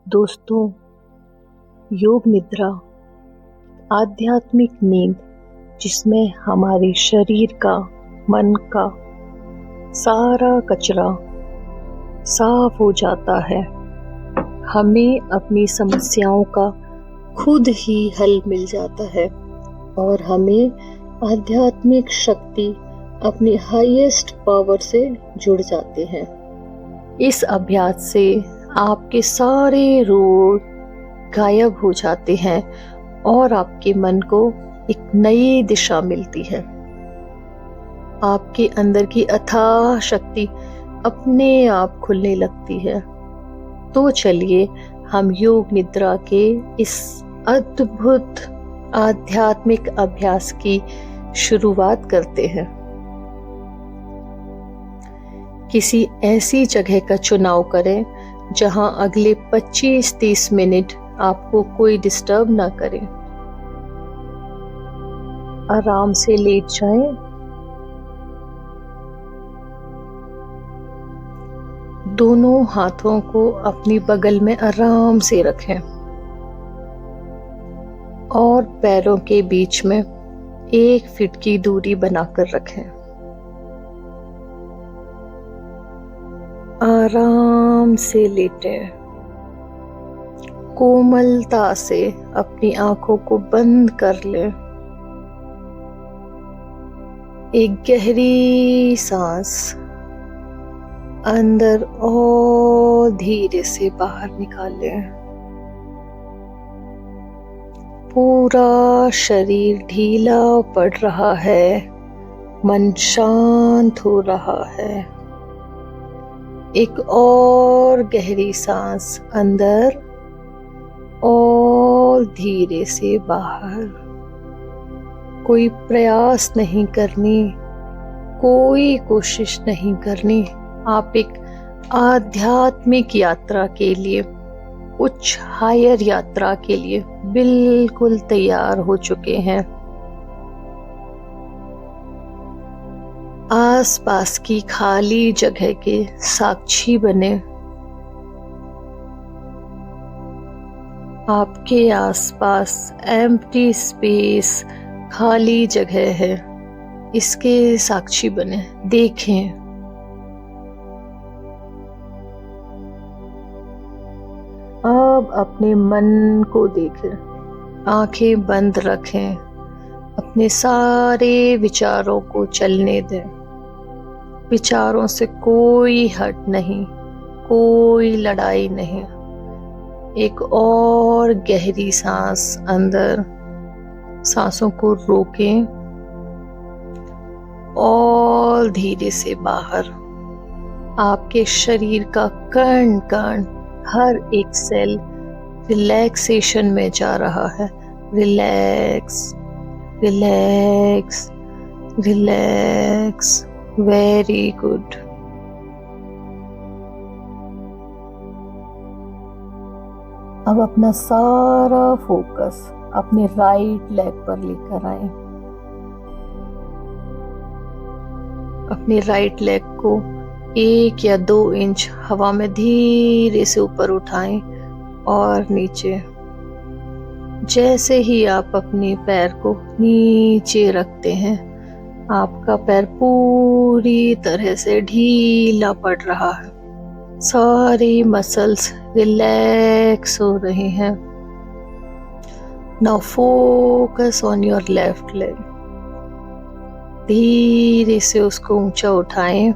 दोस्तों, योग निद्रा आध्यात्मिक नींद जिसमें हमारे शरीर का, मन का सारा कचरा साफ हो जाता है। हमें अपनी समस्याओं का खुद ही हल मिल जाता है और हमें आध्यात्मिक शक्ति अपनी हाईएस्ट पावर से जुड़ जाते हैं। इस अभ्यास से आपके सारे रोग गायब हो जाते हैं और आपके मन को एक नई दिशा मिलती है। आपके अंदर की अथाह शक्ति अपने आप खुलने लगती है। तो चलिए हम योग निद्रा के इस अद्भुत आध्यात्मिक अभ्यास की शुरुआत करते हैं। किसी ऐसी जगह का चुनाव करें जहां अगले 25-30 मिनट आपको कोई डिस्टर्ब ना करे। आराम से लेट जाएं। दोनों हाथों को अपनी बगल में आराम से रखें और पैरों के बीच में 1 फीट की दूरी बनाकर रखें। आराम से लेटें। कोमलता से अपनी आंखों को बंद कर लें। एक गहरी सांस अंदर और धीरे से बाहर निकालें। पूरा शरीर ढीला पड़ रहा है, मन शांत हो रहा है। एक और गहरी सांस अंदर और धीरे से बाहर। कोई प्रयास नहीं करनी, कोई कोशिश नहीं करनी। आप एक आध्यात्मिक यात्रा के लिए, उच्च हायर यात्रा के लिए बिल्कुल तैयार हो चुके हैं। आसपास की खाली जगह के साक्षी बने। आपके आसपास एम्प्टी स्पेस, खाली जगह है, इसके साक्षी बने। देखें। अब अपने मन को देखें। आंखें बंद रखें। अपने सारे विचारों को चलने दें। विचारों से कोई हट नहीं, कोई लड़ाई नहीं। एक और गहरी सांस अंदर। सांसों को रोकें और धीरे से बाहर। आपके शरीर का कण कण, हर एक सेल रिलैक्सेशन में जा रहा है। Relax, relax, relax. Very good. अब अपना सारा फोकस अपने राइट लेग पर लेकर आए। अपने राइट लेग को 1 या 2 इंच हवा में धीरे से ऊपर उठाएं और नीचे। जैसे ही आप अपने पैर को नीचे रखते हैं, आपका पैर पूरी तरह से ढीला पड़ रहा है। सारी मसल्स रिलैक्स हो रही हैं। Now focus on your left leg. धीरे से उसको ऊंचा उठाएं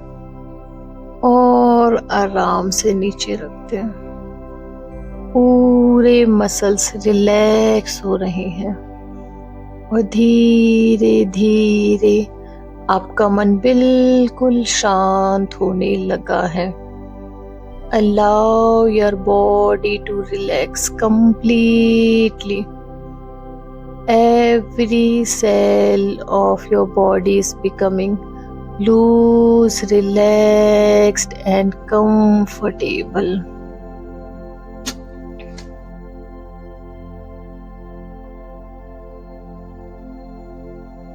और आराम से नीचे रखते हैं। पूरे मसल्स रिलैक्स हो रहे हैं और धीरे धीरे आपका मन बिल्कुल शांत होने लगा है। Allow your body to relax completely. Every cell of your body is becoming loose, relaxed and comfortable.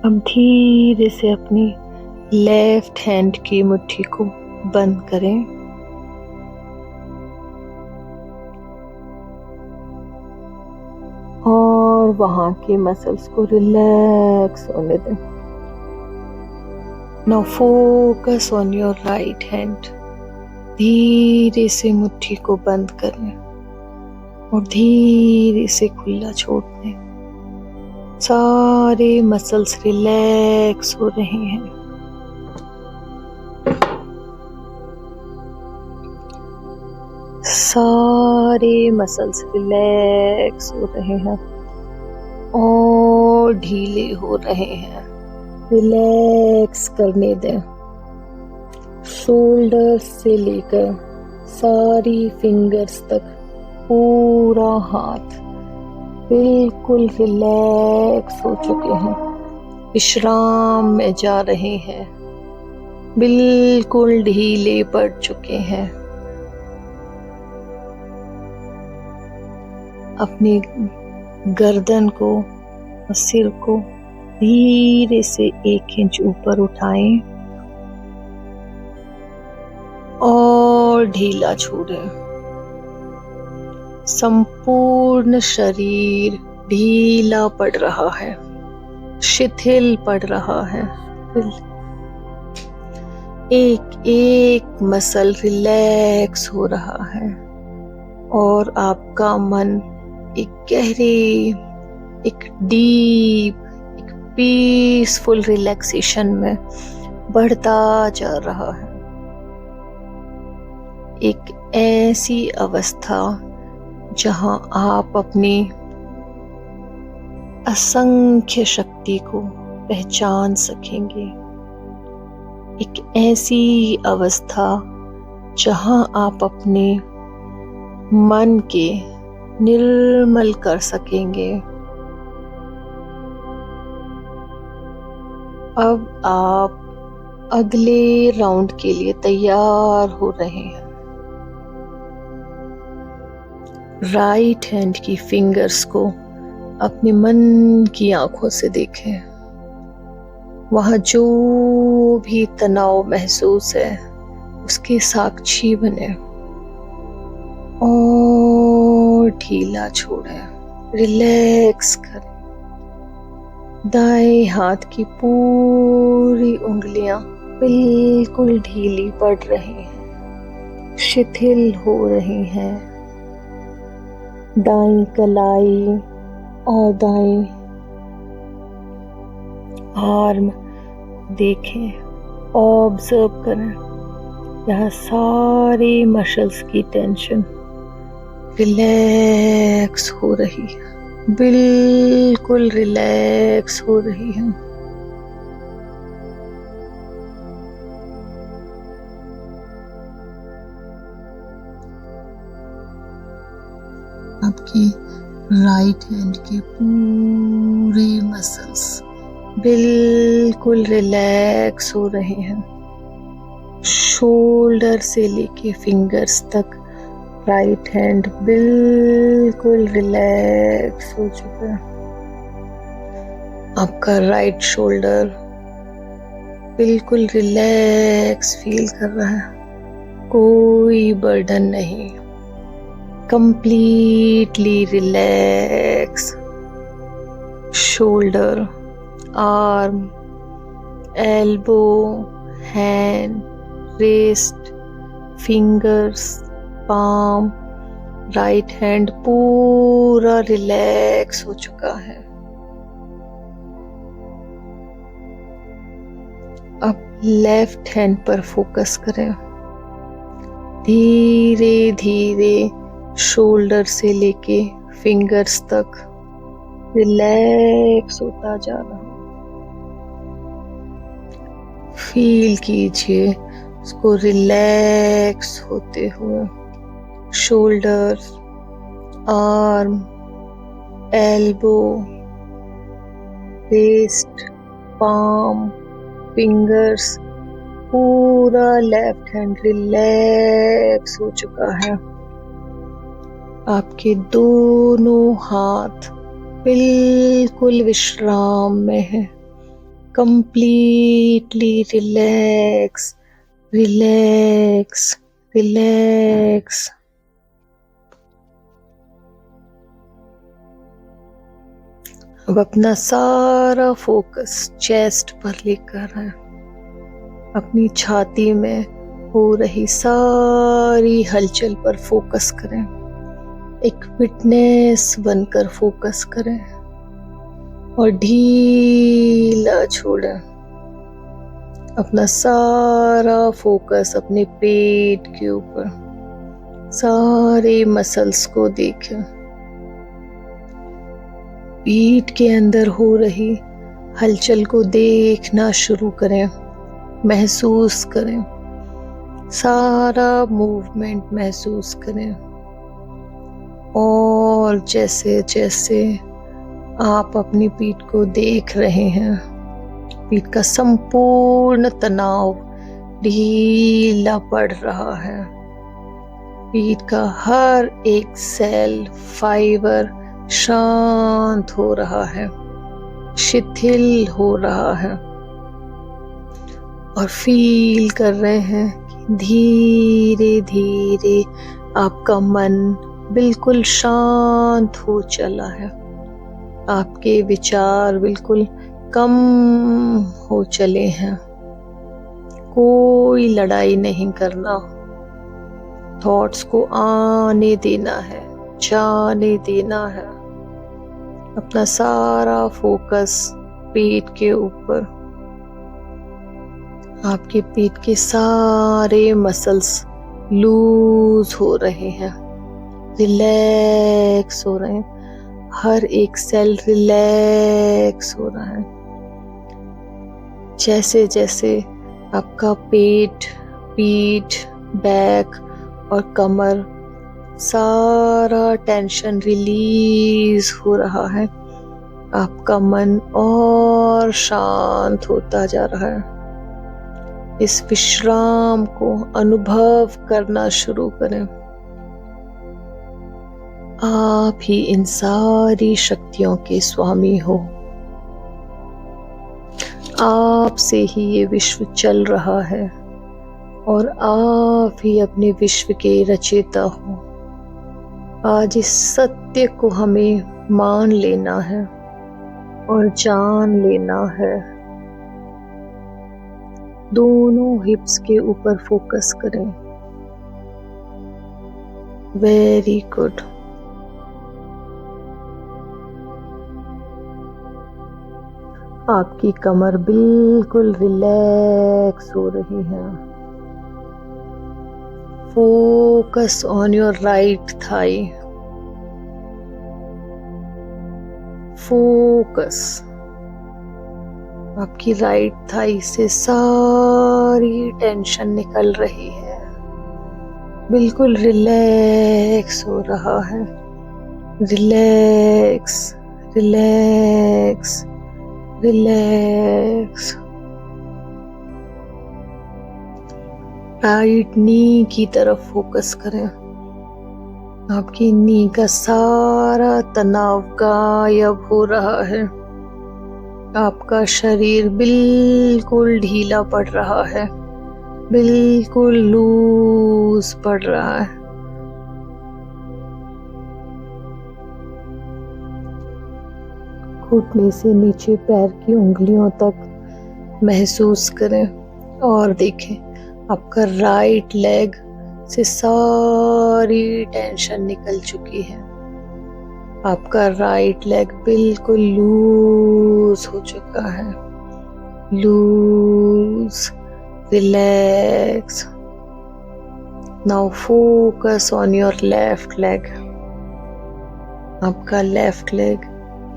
अब धीरे से अपनी लेफ्ट हैंड की मुट्ठी को बंद करें और वहां के मसल्स को रिलैक्स होने दें। Now focus on your right hand. धीरे से मुट्ठी को बंद करें और धीरे से खुला छोड़ दें। सारे मसल्स रिलैक्स हो रहे हैं। सारे मसल्स रिलैक्स हो रहे हैं और ढीले हो रहे हैं। रिलैक्स करने दें। शोल्डर से लेकर सारी फिंगर्स तक पूरा हाथ बिल्कुल रिलैक्स हो चुके हैं, विश्राम में जा रहे हैं, बिल्कुल ढीले पड़ चुके हैं। अपनी गर्दन को और सिर को धीरे से 1 इंच ऊपर उठाएं और ढीला छोड़ें। संपूर्ण शरीर ढीला पड़ रहा है, शिथिल पड़ रहा है। एक एक मसल रिलैक्स हो रहा है और आपका मन एक गहरे, एक डीप, एक पीसफुल रिलैक्सेशन में बढ़ता जा रहा है। एक ऐसी अवस्था जहां आप अपनी असंख्य शक्ति को पहचान सकेंगे। एक ऐसी अवस्था जहां आप अपने मन के निर्मल कर सकेंगे। अब आप अगले राउंड के लिए तैयार हो रहे हैं। राइट हैंड की फिंगर्स को अपने मन की आंखों से देखें। वहां जो भी तनाव महसूस है उसके साक्षी बने और ढीला छोड़ें, रिलैक्स करें। दाएं हाथ की पूरी उंगलियां बिल्कुल ढीली पड़ रही हैं, शिथिल हो रही हैं। दाईं कलाई और दाईं आर्म देखें, ऑब्जर्व करें। यहाँ सारे मसल्स की टेंशन रिलैक्स हो रही है, बिल्कुल रिलैक्स हो रही है। आपके राइट हैंड के पूरे मसल्स बिल्कुल रिलैक्स हो रहे हैं। शोल्डर से लेके फिंगर्स तक राइट हैंड बिल्कुल रिलैक्स हो चुका है। आपका राइट शोल्डर बिल्कुल रिलैक्स फील कर रहा है, कोई बर्डन नहीं, completely relax. Shoulder, arm, elbow, hand, wrist, fingers, palm, right hand पूरा रिलैक्स हो चुका है। अब लेफ्ट हैंड पर फोकस करें। धीरे धीरे शोल्डर से लेके फिंगर्स तक रिलैक्स होता जा रहा। फील कीजिए उसको रिलैक्स होते हुए। Shoulder, arm, elbow, wrist, palm, fingers, पूरा लेफ्ट हैंड रिलैक्स हो चुका है। आपके दोनों हाथ बिल्कुल विश्राम में है, कंप्लीटली रिलैक्स, रिलैक्स, रिलैक्स। अब अपना सारा फोकस चेस्ट पर लेकर आए। अपनी छाती में हो रही सारी हलचल पर फोकस करें। एक विटनेस बनकर फोकस करें और ढीला छोड़ें। अपना सारा फोकस अपने पेट के ऊपर, सारे मसल्स को देखें। पीठ के अंदर हो रही हलचल को देखना शुरू करें, महसूस करें, सारा मूवमेंट महसूस करें। और जैसे जैसे आप अपनी पीठ को देख रहे हैं, पीठ का संपूर्ण तनाव ढीला पड़ रहा है। पीठ का हर एक सेल, फाइबर शांत हो रहा है, शिथिल हो रहा है। और फील कर रहे हैं कि धीरे धीरे आपका मन बिल्कुल शांत हो चला है। आपके विचार बिल्कुल कम हो चले हैं। कोई लड़ाई नहीं करना, थॉट्स को आने देना है, जाने देना है। अपना सारा फोकस पेट के ऊपर। आपके पेट के सारे मसल्स लूज हो रहे हैं, रिलैक्स हो रहे हैं। हर एक सेल रिलैक्स हो रहा है। जैसे जैसे आपका पेट, पीठ, बैक और कमर, सारा टेंशन रिलीज हो रहा है, आपका मन और शांत होता जा रहा है। इस विश्राम को अनुभव करना शुरू करें। आप ही इन सारी शक्तियों के स्वामी हो। आप से ही ये विश्व चल रहा है और आप ही अपने विश्व के रचयिता हो। आज इस सत्य को हमें मान लेना है और जान लेना है। दोनों हिप्स के ऊपर फोकस करें। Very good. आपकी कमर बिल्कुल रिलैक्स हो रही है। Focus on your right thigh. Focus. आपकी राइट थाई से सारी टेंशन निकल रही है, बिल्कुल रिलैक्स हो रहा है। Relax, relax, relax. Right knee की तरफ फोकस करें। आपकी नी का सारा तनाव गायब हो रहा है। आपका शरीर बिल्कुल ढीला पड़ रहा है, बिल्कुल लूज पड़ रहा है। घुटने से नीचे पैर की उंगलियों तक महसूस करें और देखें आपका राइट लेग से सारी टेंशन निकल चुकी है। आपका राइट लेग बिल्कुल लूज हो चुका है। Loose, relax. Now focus on your left leg. आपका लेफ्ट लेग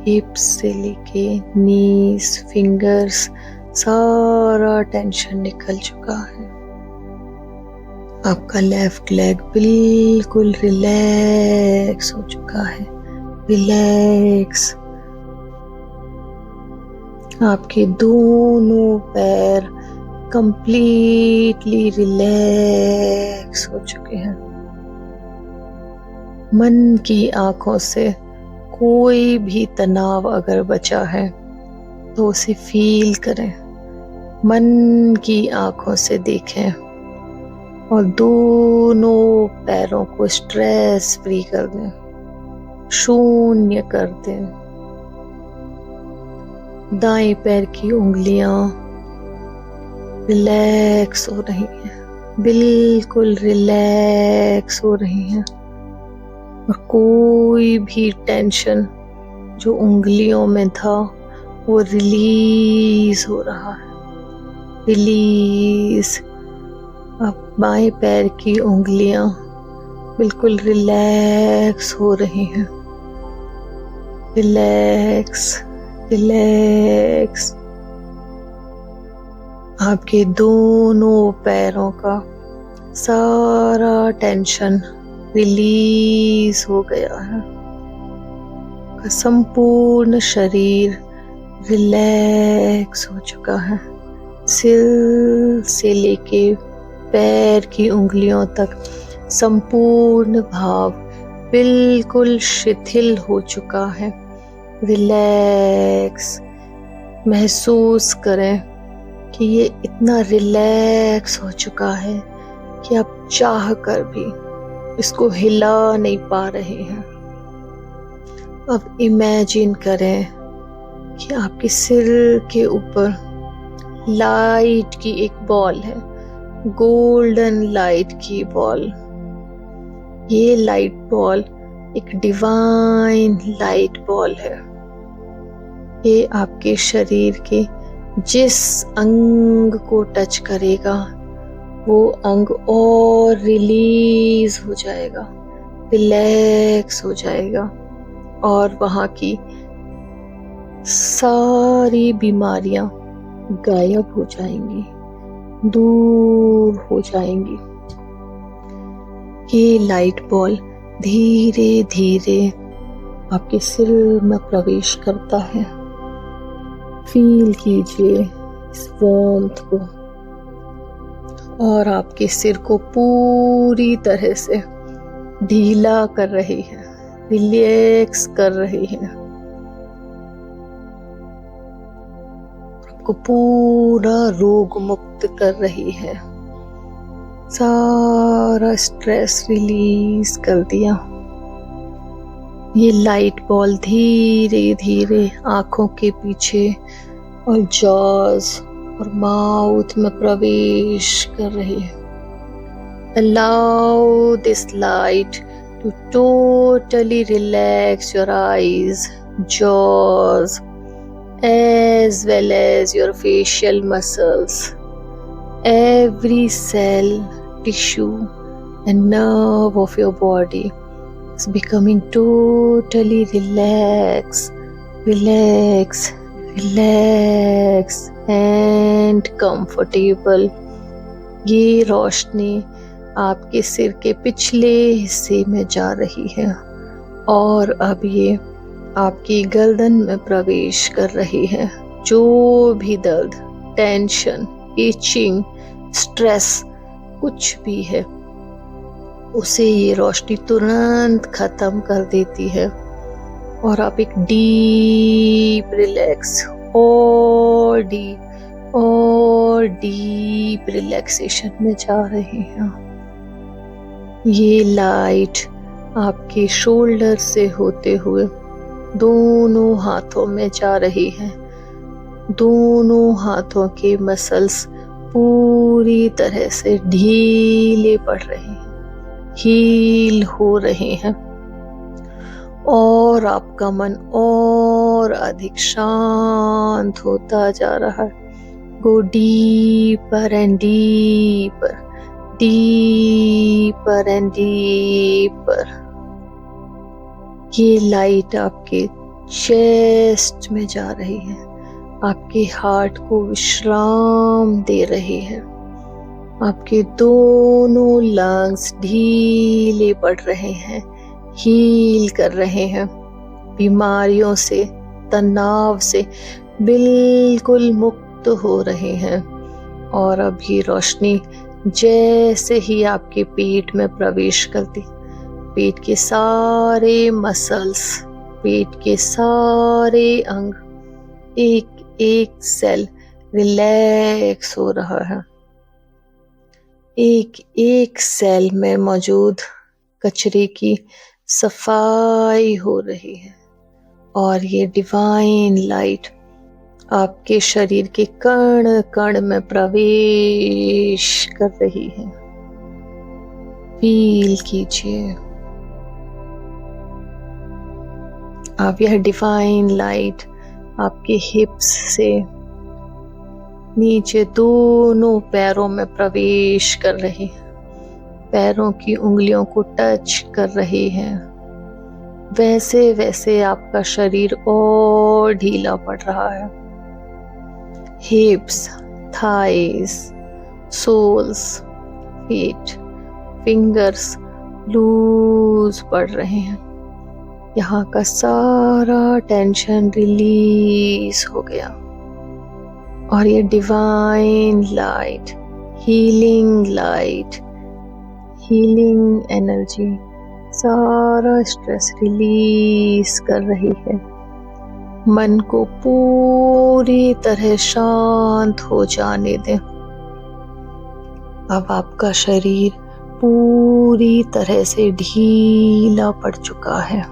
हिप्स से लेके नीज, फिंगर्स, सारा टेंशन निकल चुका है। आपका लेफ्ट लेग बिल्कुल रिलैक्स हो चुका है। रिलैक्स। आपके दोनों पैर कंप्लीटली रिलैक्स हो चुके हैं। मन की आंखों से कोई भी तनाव अगर बचा है तो उसे फील करें। मन की आंखों से देखें और दोनों पैरों को स्ट्रेस फ्री कर दें, शून्य कर दें। दाएं पैर की उंगलियां रिलैक्स हो रही हैं, बिल्कुल रिलैक्स हो रही हैं और कोई भी टेंशन जो उंगलियों में था वो रिलीज हो रहा है, रिलीज। अब बाएं पैर की उंगलियां बिल्कुल रिलैक्स हो रही हैं, रिलैक्स रिलैक्स। आपके दोनों पैरों का सारा टेंशन रिलीज हो गया है, संपूर्ण शरीर रिलैक्स हो चुका है, सिर से लेके पैर की उंगलियों तक संपूर्ण भाव बिल्कुल शिथिल हो चुका है, रिलैक्स। महसूस करें कि ये इतना रिलैक्स हो चुका है कि आप चाह कर भी इसको हिला नहीं पा रहे हैं। अब इमेजिन करें कि आपके सिर के ऊपर लाइट की एक बॉल है, गोल्डन लाइट की बॉल। ये लाइट बॉल एक डिवाइन लाइट बॉल है। ये आपके शरीर के जिस अंग को टच करेगा वो अंग और रिलीज हो जाएगा, रिलैक्स हो जाएगा और वहाँ की सारी बीमारियां गायब हो जाएंगी, दूर हो जाएंगी। ये लाइट बॉल धीरे धीरे आपके सिर में प्रवेश करता है। फील कीजिए इस वार्मथ को और आपके सिर को पूरी तरह से ढीला कर रही है, रिलैक्स कर रही है, आपको पूरा रोग मुक्त कर रही है, सारा स्ट्रेस रिलीज कर दिया। ये लाइट बॉल धीरे धीरे आंखों के पीछे और जॉज और माउथ में प्रवेश कर रही है। Allow this light to totally relax your eyes, jaws, as well as your facial muscles. Every cell, tissue, and nerve of your body is becoming totally relaxed, relaxed, relaxed and comfortable. ये रोशनी आपके सिर के पिछले हिस्से में जा रही है और अब ये आपकी गर्दन में प्रवेश कर रही है। जो भी दर्द, टेंशन, इचिंग, स्ट्रेस कुछ भी है उसे ये रोशनी तुरंत खत्म कर देती है और आप एक डीप रिलैक्स और डीप रिलैक्सेशन में जा रहे हैं। ये लाइट आपके शोल्डर से होते हुए दोनों हाथों में जा रही है। दोनों हाथों के मसल्स पूरी तरह से ढीले पड़ रहे हैं, हील हो रहे हैं और आपका मन और अधिक शांत होता जा रहा है। Go deeper and deeper, deeper and deeper. ये लाइट आपके चेस्ट में जा रही है, आपके हार्ट को विश्राम दे रही है। आपके दोनों लंग्स ढीले पड़ रहे हैं, हील कर रहे हैं, बीमारियों से, तनाव से बिल्कुल मुक्त हो रहे हैं। और अब ये रोशनी जैसे ही आपके पेट में प्रवेश करती, पेट के सारे मसल्स, पेट के सारे अंग, एक एक सेल रिलैक्स हो रहा है। एक एक सेल में मौजूद कचरे की सफाई हो रही है और ये डिवाइन लाइट आपके शरीर के कण कण में प्रवेश कर रही है। फील कीजिए। आप यह डिवाइन लाइट आपके हिप्स से नीचे दोनों पैरों में प्रवेश कर रही है। पैरों की उंगलियों को टच कर रही है। वैसे वैसे आपका शरीर और ढीला पड़ रहा है। Hips, thighs, soles, feet, fingers loose पड़ रहे हैं। यहाँ का सारा टेंशन रिलीज हो गया और ये डिवाइन लाइट, हीलिंग एनर्जी सारा स्ट्रेस रिलीज कर रही है। मन को पूरी तरह शांत हो जाने दें। अब आपका शरीर पूरी तरह से ढीला पड़ चुका है,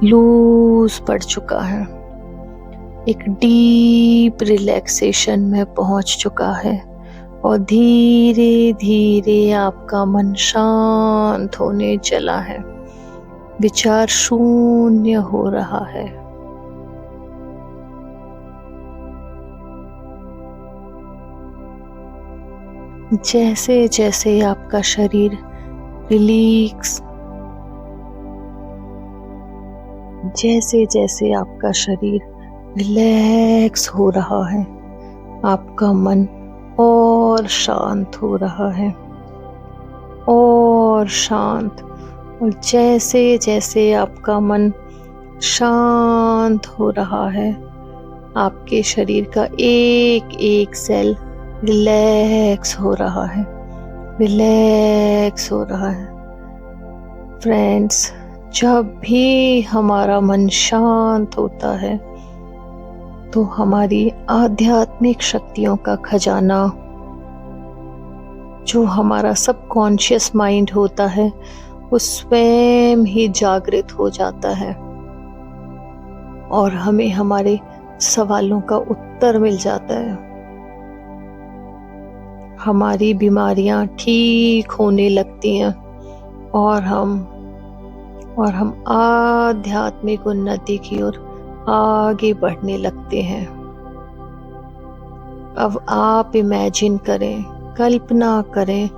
लूज पड़ चुका है, एक डीप रिलैक्सेशन में पहुंच चुका है और धीरे धीरे आपका मन शांत होने चला है। विचार शून्य हो रहा है। जैसे जैसे आपका शरीर रिलैक्स, जैसे जैसे आपका शरीर रिलैक्स हो रहा है, आपका मन और शांत हो रहा है, और शांत। और जैसे जैसे आपका मन शांत हो रहा है, आपके शरीर का एक एक सेल रिलैक्स हो रहा है, रिलैक्स हो रहा है। फ्रेंड्स, जब भी हमारा मन शांत होता है तो हमारी आध्यात्मिक शक्तियों का खजाना, जो हमारा सबकॉन्शियस माइंड होता है, वो स्वयं ही जागृत हो जाता है और हमें हमारे सवालों का उत्तर मिल जाता है। हमारी बीमारियां ठीक होने लगती हैं और हम आध्यात्मिक उन्नति की ओर आगे बढ़ने लगते हैं। अब आप इमेजिन करें, कल्पना करें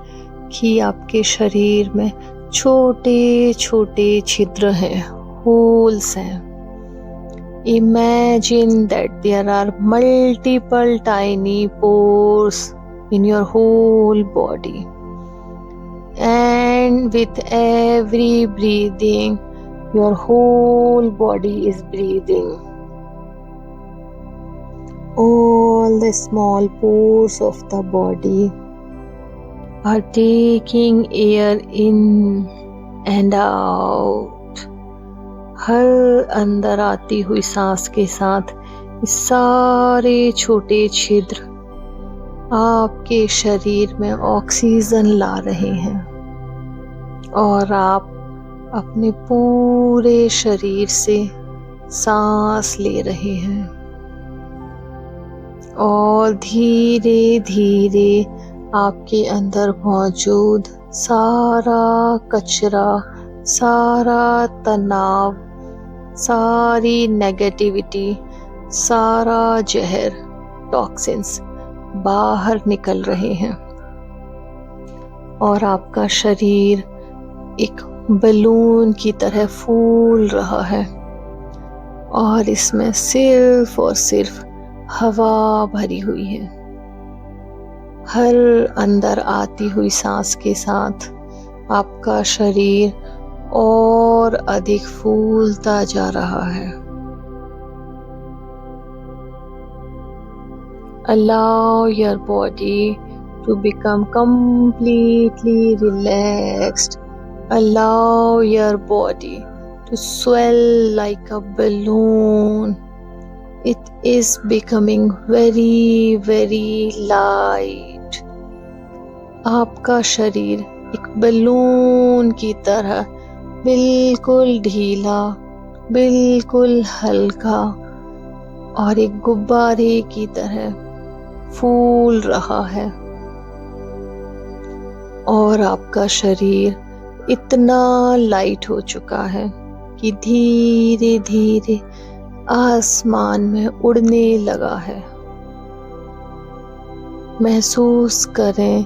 कि आपके शरीर में छोटे छोटे छिद्र हैं, होल्स हैं। Imagine that there are multiple tiny pores in your whole body, and with every breathing your whole body is breathing. All the small pores of the body are taking air in and out. हर अंदर आती हुई सांस के साथ इस सारे छोटे छिद्र आपके शरीर में ऑक्सीजन ला रहे हैं और आप अपने पूरे शरीर से सांस ले रहे हैं और धीरे धीरे आपके अंदर मौजूद सारा कचरा, सारा तनाव, सारी नेगेटिविटी, सारा जहर, टॉक्सिन्स बाहर निकल रहे हैं और आपका शरीर एक बलून की तरह फूल रहा है और इसमें सिर्फ और सिर्फ हवा भरी हुई है। हर अंदर आती हुई सांस के साथ आपका शरीर और अधिक फूलता जा रहा है। Allow your body to become completely relaxed. Allow your body to swell like a balloon. It is becoming very, very light. आपका शरीर एक बलून की तरह बिल्कुल ढीला, बिल्कुल हल्का और एक गुब्बारे की तरह फूल रहा है। और आपका शरीर इतना लाइट हो चुका है कि धीरे धीरे आसमान में उड़ने लगा है। महसूस करें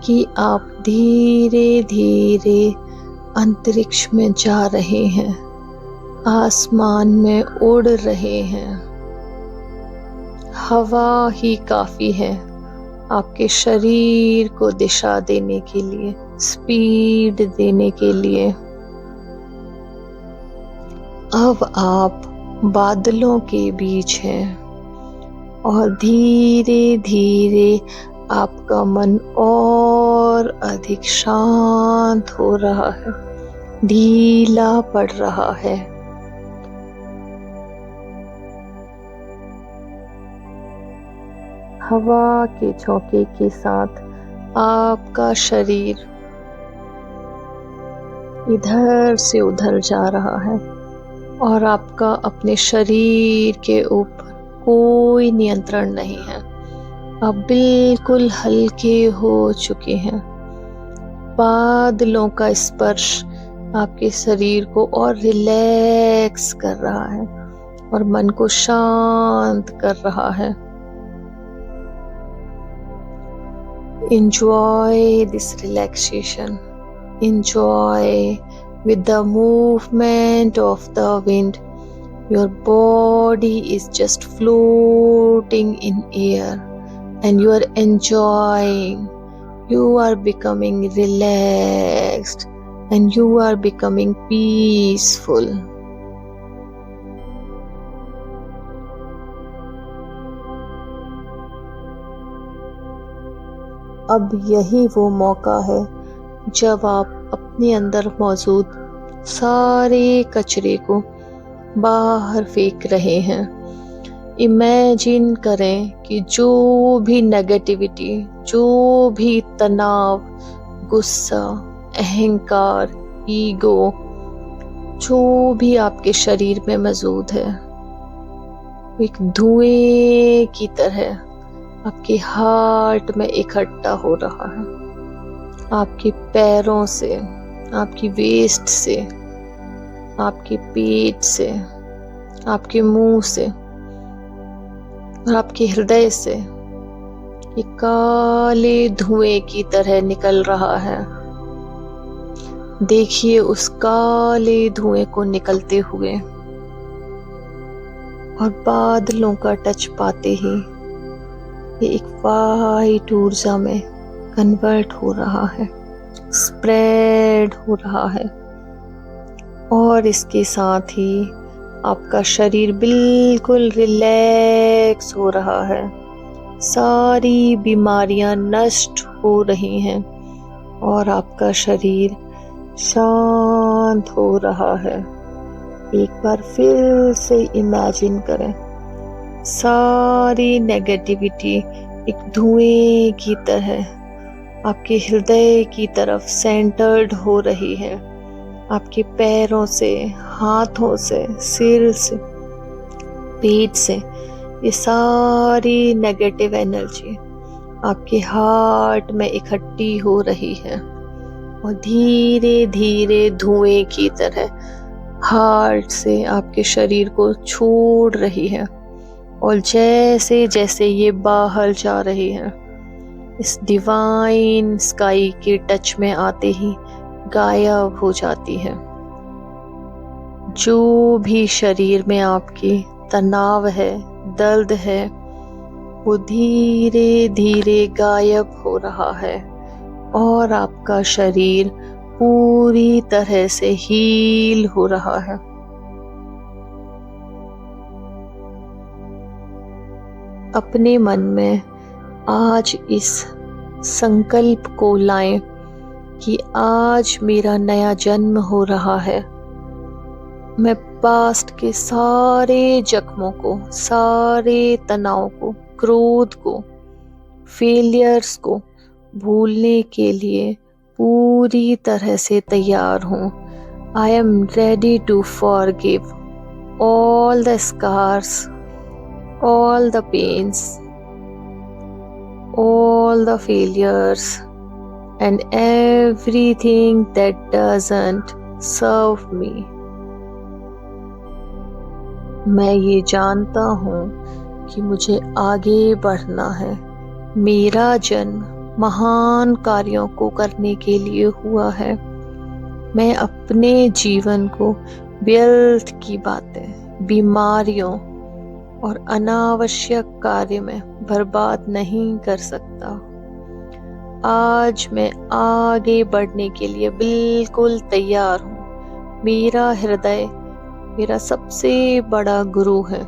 कि आप धीरे धीरे अंतरिक्ष में जा रहे हैं, आसमान में उड़ रहे हैं। हवा ही काफी है आपके शरीर को दिशा देने के लिए, स्पीड देने के लिए। अब आप बादलों के बीच हैं और धीरे धीरे आपका मन और अधिक शांत हो रहा है, ढीला पड़ रहा है। हवा के झोंके के साथ आपका शरीर इधर से उधर जा रहा है और आपका अपने शरीर के ऊपर कोई नियंत्रण नहीं है। आप बिल्कुल हल्के हो चुके हैं। बादलों का स्पर्श आपके शरीर को और रिलैक्स कर रहा है और मन को शांत कर रहा है। Enjoy this relaxation. Enjoy with the movement of the wind. Your body is just floating in air and you are enjoying. You are becoming relaxed and you are becoming peaceful. अब यही वो मौका है जब आप अपने अंदर मौजूद सारे कचरे को बाहर फेंक रहे हैं। इमेजिन करें कि जो भी नेगेटिविटी, जो भी तनाव, गुस्सा, अहंकार, ईगो, जो भी आपके शरीर में मौजूद है, एक धुएं की तरह आपके हार्ट में इकट्ठा हो रहा है। आपके पैरों से, आपकी वेस्ट से, आपके पेट से, आपके मुंह से और आपके हृदय से ये काले धुएं की तरह निकल रहा है। देखिए उस काले धुएं को निकलते हुए और बादलों का टच पाते ही ये एक वाइट ऊर्जा में कन्वर्ट हो रहा है, स्प्रेड हो रहा है और इसके साथ ही आपका शरीर बिल्कुल रिलैक्स हो रहा है। सारी बीमारियां नष्ट हो रही हैं और आपका शरीर शांत हो रहा है। एक बार फिर से इमेजिन करें, सारी नेगेटिविटी एक धुएं की तरह आपके हृदय की तरफ सेंटर्ड हो रही है। आपके पैरों से, हाथों से, सिर से, पेट से ये सारी नेगेटिव एनर्जी आपके हार्ट में इकट्ठी हो रही है और धीरे धीरे धुएं की तरह हार्ट से आपके शरीर को छोड़ रही है और जैसे जैसे ये बाहर जा रही है, इस डिवाइन स्काई के टच में आते ही गायब हो जाती है। जो भी शरीर में आपकी तनाव है, दर्द है, वो धीरे धीरे गायब हो रहा है और आपका शरीर पूरी तरह से हील हो रहा है। अपने मन में आज इस संकल्प को लाएं कि आज मेरा नया जन्म हो रहा है। मैं पास्ट के सारे जख्मों को, सारे तनाव को, क्रोध को, फेलियर्स को भूलने के लिए पूरी तरह से तैयार हूँ। I am ready to forgive all the scars, all the pains, all the failures, and everything that doesn't serve me. मैं ये जानता हूँ कि मुझे आगे बढ़ना है। मेरा जन्म महान कार्यों को करने के लिए हुआ है। मैं अपने जीवन को व्यर्थ की बातें, बीमारियों और अनावश्यक कार्य में बर्बाद नहीं कर सकता। आज मैं आगे बढ़ने के लिए बिल्कुल तैयार हूँ। मेरा हृदय मेरा सबसे बड़ा गुरु है।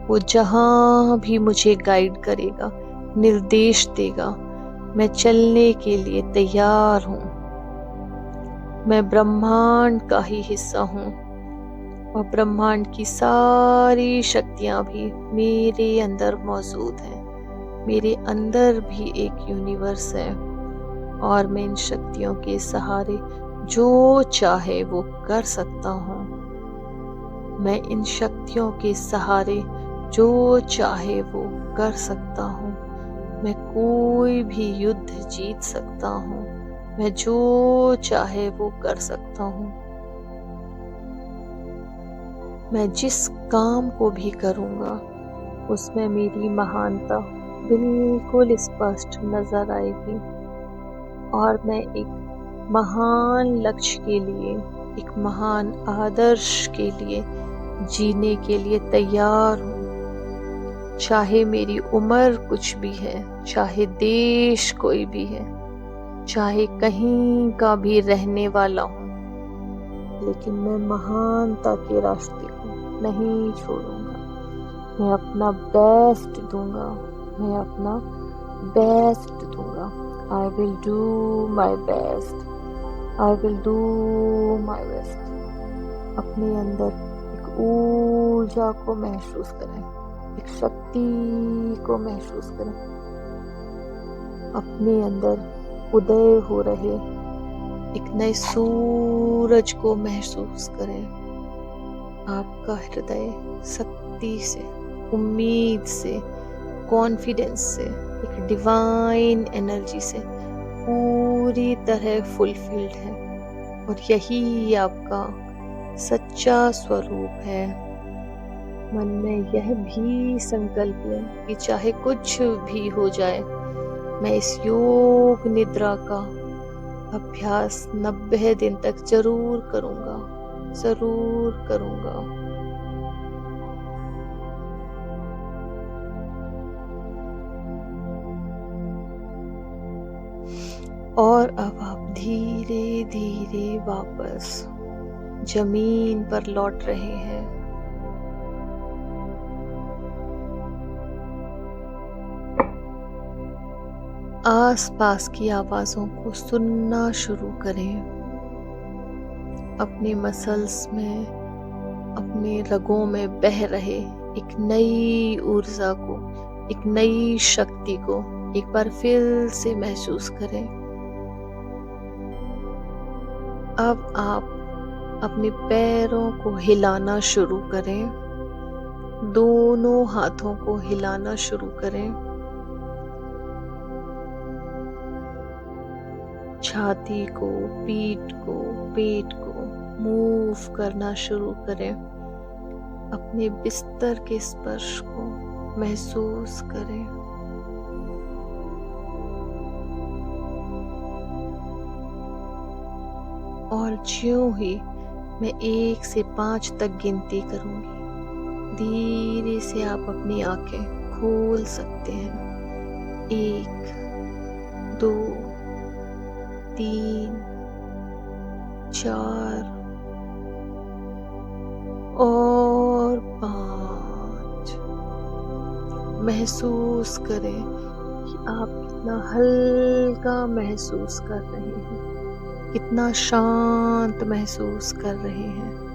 वो जहाँ भी मुझे गाइड करेगा, निर्देश देगा, मैं चलने के लिए तैयार हूँ। मैं ब्रह्मांड का ही हिस्सा हूँ और ब्रह्मांड की सारी शक्तियाँ भी मेरे अंदर मौजूद हैं। मेरे अंदर भी एक यूनिवर्स है और मैं इन शक्तियों के सहारे जो चाहे वो कर सकता हूँ। मैं इन शक्तियों के सहारे जो चाहे वो कर सकता हूँ। मैं कोई भी युद्ध जीत सकता हूँ। मैं जो चाहे वो कर सकता हूँ। मैं जिस काम को भी करूँगा उसमें मेरी महानता बिल्कुल स्पष्ट नजर आएगी और मैं एक महान लक्ष्य के लिए, एक महान आदर्श के लिए जीने के लिए तैयार हूँ। चाहे मेरी उम्र कुछ भी है, चाहे देश कोई भी है, चाहे कहीं का भी रहने वाला हूँ, लेकिन मैं महानता के रास्ते को नहीं छोड़ूंगा। मैं अपना बेस्ट दूंगा। मैं अपना बेस्ट दूंगा। I will do my best. I will do my best. अपने अंदर ऊर्जा को महसूस करें, एक शक्ति को महसूस करें। अपने अंदर उदय हो रहे एक नए सूरज को महसूस करें। आपका हृदय शक्ति से, उम्मीद से, कॉन्फिडेंस से, एक डिवाइन एनर्जी से पूरी तरह फुलफिल्ड है और यही आपका सच्चा स्वरूप है। मन में यह भी संकल्प लें कि चाहे कुछ भी हो जाए, मैं इस योग निद्रा का अभ्यास 90 दिन तक जरूर करूंगा, जरूर करूंगा। और अब आप धीरे धीरे वापस जमीन पर लौट रहे हैं। आसपास की आवाजों को सुनना शुरू करें। अपने मसल्स में, अपने रगों में बह रहे एक नई ऊर्जा को, एक नई शक्ति को एक बार फिर से महसूस करें। अब आप अपने पैरों को हिलाना शुरू करें। दोनों हाथों को हिलाना शुरू करें। छाती को, पीठ को, पेट को मूव करना शुरू करें। अपने बिस्तर के स्पर्श को महसूस करें। और ज्यों ही मैं 1 से 5 तक गिनती करूंगी, धीरे से आप अपनी आंखें खोल सकते हैं। 1, 2, 3, 4 और 5। महसूस करें कि आप कितना हल्का महसूस कर रहे हैं, कितना शांत महसूस कर रहे हैं।